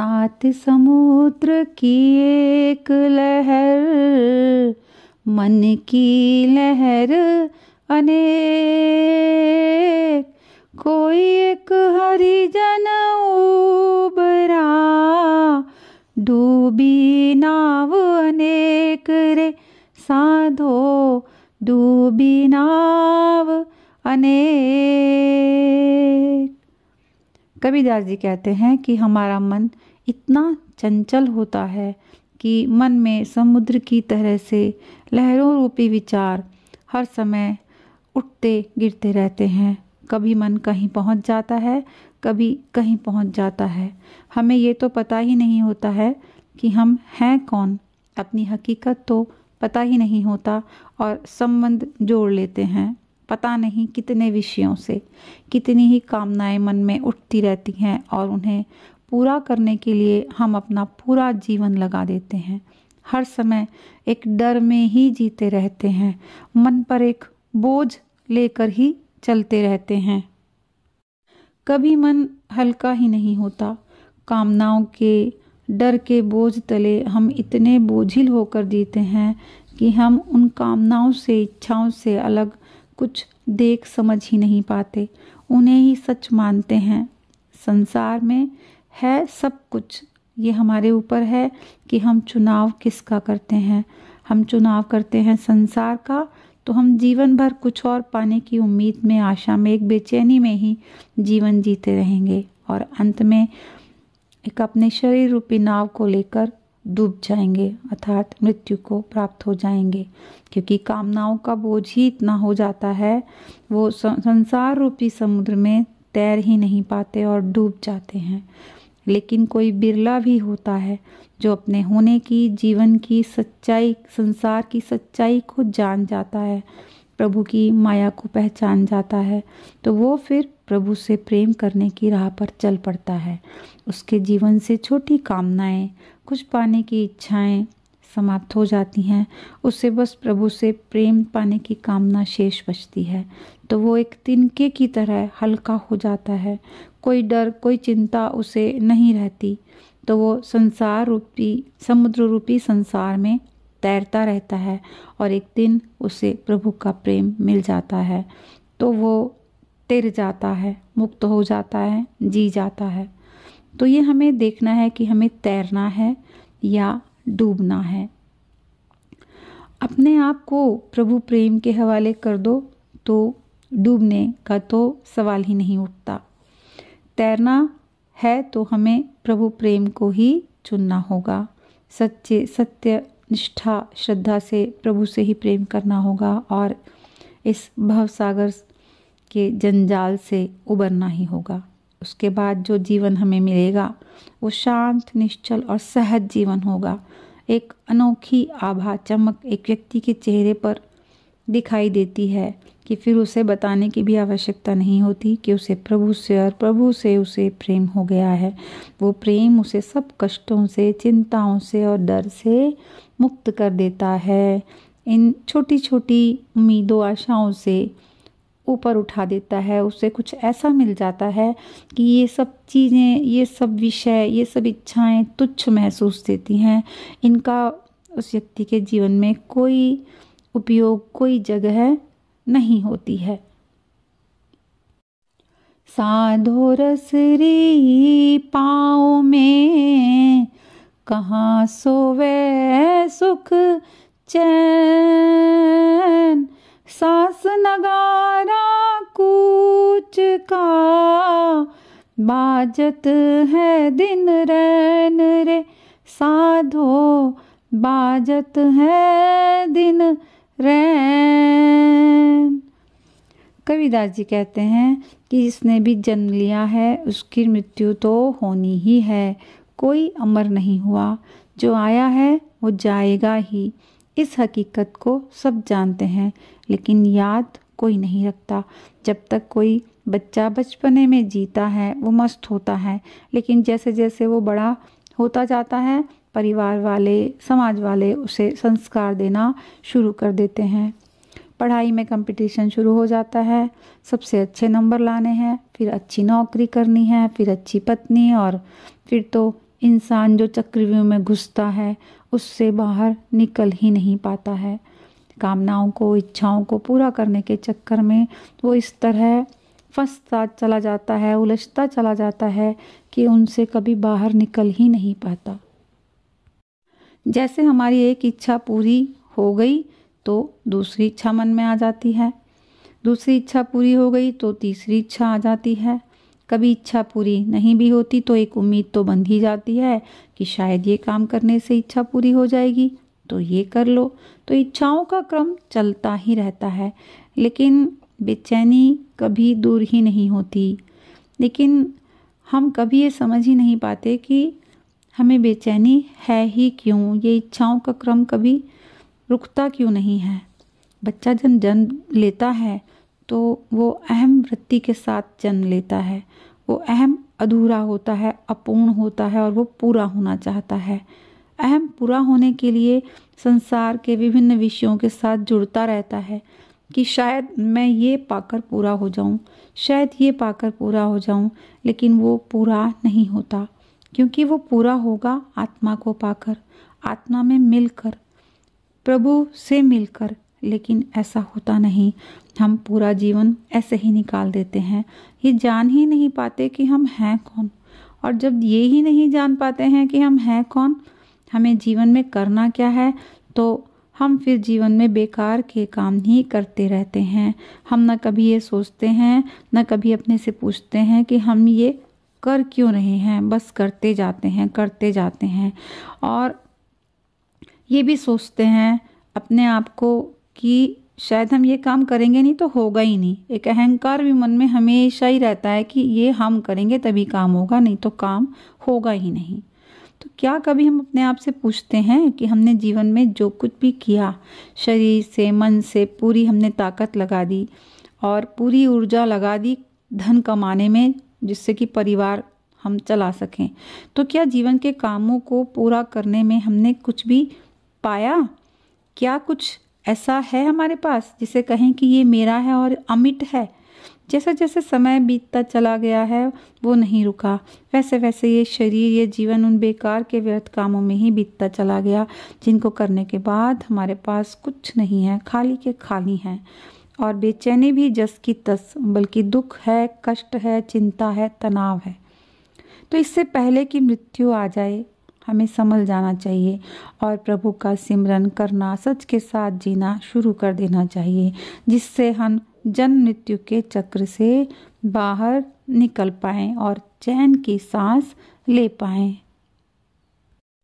सात समुद्र की एक लहर, मन की लहर अनेक, कोई एक हरिजन उबरा, डूबी नाव अनेक रे साधो, डूबी नाव अनेक। कबीरदास जी कहते हैं कि हमारा मन इतना चंचल होता है कि मन में समुद्र की तरह से लहरों रूपी विचार हर समय उठते गिरते रहते हैं। कभी मन कहीं पहुंच जाता है, कभी कहीं पहुंच जाता है। हमें ये तो पता ही नहीं होता है कि हम हैं कौन, अपनी हकीकत तो पता ही नहीं होता और संबंध जोड़ लेते हैं पता नहीं कितने विषयों से। कितनी ही कामनाएं मन में उठती रहती हैं और उन्हें पूरा करने के लिए हम अपना पूरा जीवन लगा देते हैं। हर समय एक डर में ही जीते रहते हैं, मन पर एक बोझ लेकर ही चलते रहते हैं। कभी मन हल्का ही नहीं होता। कामनाओं के डर के बोझ तले हम इतने बोझिल होकर जीते हैं कि हम उन कामनाओं से, इच्छाओं से अलग कुछ देख समझ ही नहीं पाते, उन्हें ही सच मानते हैं। संसार में है सब कुछ, ये हमारे ऊपर है कि हम चुनाव किसका करते हैं। हम चुनाव करते हैं संसार का, तो हम जीवन भर कुछ और पाने की उम्मीद में, आशा में, एक बेचैनी में ही जीवन जीते रहेंगे और अंत में एक अपने शरीर रूपी नाव को लेकर डूब जाएंगे, अर्थात मृत्यु को प्राप्त हो जाएंगे। क्योंकि कामनाओं का बोझ ही इतना हो जाता है, वो संसार रूपी समुद्र में तैर ही नहीं पाते और डूब जाते हैं। लेकिन कोई बिरला भी होता है जो अपने होने की, जीवन की सच्चाई, संसार की सच्चाई को जान जाता है, प्रभु की माया को पहचान जाता है, तो वो फिर प्रभु से प्रेम करने की राह पर चल पड़ता है। उसके जीवन से छोटी कामनाएं, कुछ पाने की इच्छाएं समाप्त हो जाती हैं। उसे बस प्रभु से प्रेम पाने की कामना शेष बचती है, तो वो एक तिनके की तरह हल्का हो जाता है। कोई डर, कोई चिंता उसे नहीं रहती, तो वो संसार रूपी, समुद्र रूपी संसार में तैरता रहता है और एक दिन उसे प्रभु का प्रेम मिल जाता है, तो वो तिर जाता है, मुक्त हो जाता है, जी जाता है। तो ये हमें देखना है कि हमें तैरना है या डूबना है। अपने आप को प्रभु प्रेम के हवाले कर दो तो डूबने का तो सवाल ही नहीं उठता। तैरना है तो हमें प्रभु प्रेम को ही चुनना होगा। सच्चे, सत्य, निष्ठा, श्रद्धा से प्रभु से ही प्रेम करना होगा और इस भवसागर के जंजाल से उबरना ही होगा। उसके बाद जो जीवन हमें मिलेगा वो शांत, निश्चल और सहज जीवन होगा। एक अनोखी आभा, चमक एक व्यक्ति के चेहरे पर दिखाई देती है कि फिर उसे बताने की भी आवश्यकता नहीं होती कि उसे प्रभु से और प्रभु से उसे प्रेम हो गया है। वो प्रेम उसे सब कष्टों से, चिंताओं से और डर से मुक्त कर देता है। इन छोटी छोटी उम्मीदों, आशाओं से ऊपर उठा देता है। उसे कुछ ऐसा मिल जाता है कि ये सब चीज़ें, ये सब विषय, ये सब इच्छाएं तुच्छ महसूस देती हैं। इनका उस व्यक्ति के जीवन में कोई उपयोग, कोई जगह नहीं होती है। साधो रसरी पाँव में, कहाँ सोवे सुख चैन, सास नगारा कूच का, बाजत है दिन रैन रे साधो, बाजत है दिन रैन। कबीरदास जी कहते हैं कि जिसने भी जन्म लिया है उसकी मृत्यु तो होनी ही है। कोई अमर नहीं हुआ, जो आया है वो जाएगा ही। इस हकीकत को सब जानते हैं, लेकिन याद कोई नहीं रखता। जब तक कोई बच्चा बचपने में जीता है वो मस्त होता है, लेकिन जैसे जैसे वो बड़ा होता जाता है, परिवार वाले, समाज वाले उसे संस्कार देना शुरू कर देते हैं। पढ़ाई में कंपटीशन शुरू हो जाता है, सबसे अच्छे नंबर लाने हैं, फिर अच्छी नौकरी करनी है, फिर अच्छी पत्नी और फिर तो इंसान जो चक्रव्यूह में घुसता है उससे बाहर निकल ही नहीं पाता है। कामनाओं को, इच्छाओं को पूरा करने के चक्कर में वो इस तरह फंसता चला जाता है, उलझता चला जाता है कि उनसे कभी बाहर निकल ही नहीं पाता। जैसे हमारी एक इच्छा पूरी हो गई तो दूसरी इच्छा मन में आ जाती है, दूसरी इच्छा पूरी हो गई तो तीसरी इच्छा आ जाती है। कभी इच्छा पूरी नहीं भी होती तो एक उम्मीद तो बंध ही जाती है कि शायद ये काम करने से इच्छा पूरी हो जाएगी, तो ये कर लो। तो इच्छाओं का क्रम चलता ही रहता है, लेकिन बेचैनी कभी दूर ही नहीं होती। लेकिन हम कभी ये समझ ही नहीं पाते कि हमें बेचैनी है ही क्यों, ये इच्छाओं का क्रम कभी रुकता क्यों नहीं है। बच्चा जब जन्म लेता है तो वो अहम वृत्ति के साथ जन्म लेता है। वो अहम अधूरा होता है, अपूर्ण होता है और वो पूरा होना चाहता है। अहम पूरा होने के लिए संसार के विभिन्न विषयों के साथ जुड़ता रहता है कि शायद मैं ये पाकर पूरा हो जाऊं, शायद ये पाकर पूरा हो जाऊं, लेकिन वो पूरा नहीं होता, क्योंकि वो पूरा होगा आत्मा को पाकर, आत्मा में मिलकर, प्रभु से मिलकर। लेकिन ऐसा होता नहीं। हम पूरा जीवन ऐसे ही निकाल देते हैं, ये जान ही नहीं पाते कि हम हैं कौन। और जब ये ही नहीं जान पाते हैं कि हम हैं कौन, हमें जीवन में करना क्या है, तो हम फिर जीवन में बेकार के काम ही करते रहते हैं। हम न कभी ये सोचते हैं, न कभी अपने से पूछते हैं कि हम ये कर क्यों रहे हैं, बस करते जाते हैं, करते जाते हैं। और ये भी सोचते हैं अपने आप को कि शायद हम ये काम करेंगे नहीं तो होगा ही नहीं। एक अहंकार भी मन में हमेशा ही रहता है कि ये हम करेंगे तभी काम होगा, नहीं तो काम होगा ही नहीं। तो क्या कभी हम अपने आप से पूछते हैं कि हमने जीवन में जो कुछ भी किया, शरीर से, मन से पूरी हमने ताकत लगा दी और पूरी ऊर्जा लगा दी धन कमाने में, जिससे कि परिवार हम चला सकें, तो क्या जीवन के कामों को पूरा करने में हमने कुछ भी पाया? क्या कुछ ऐसा है हमारे पास जिसे कहें कि ये मेरा है और अमिट है? जैसे जैसे समय बीतता चला गया है वो नहीं रुका, वैसे वैसे ये शरीर, ये जीवन उन बेकार के व्यर्थ कामों में ही बीतता चला गया, जिनको करने के बाद हमारे पास कुछ नहीं है, खाली के खाली हैं। और बेचैनी भी जस की तस, बल्कि दुख है, कष्ट है, चिंता है, तनाव है। तो इससे पहले कि मृत्यु आ जाए हमें समझ जाना चाहिए और प्रभु का सिमरन करना, सच के साथ जीना शुरू कर देना चाहिए, जिससे हम जन्म मृत्यु के चक्र से बाहर निकल पाएं और चैन की सांस ले पाएं।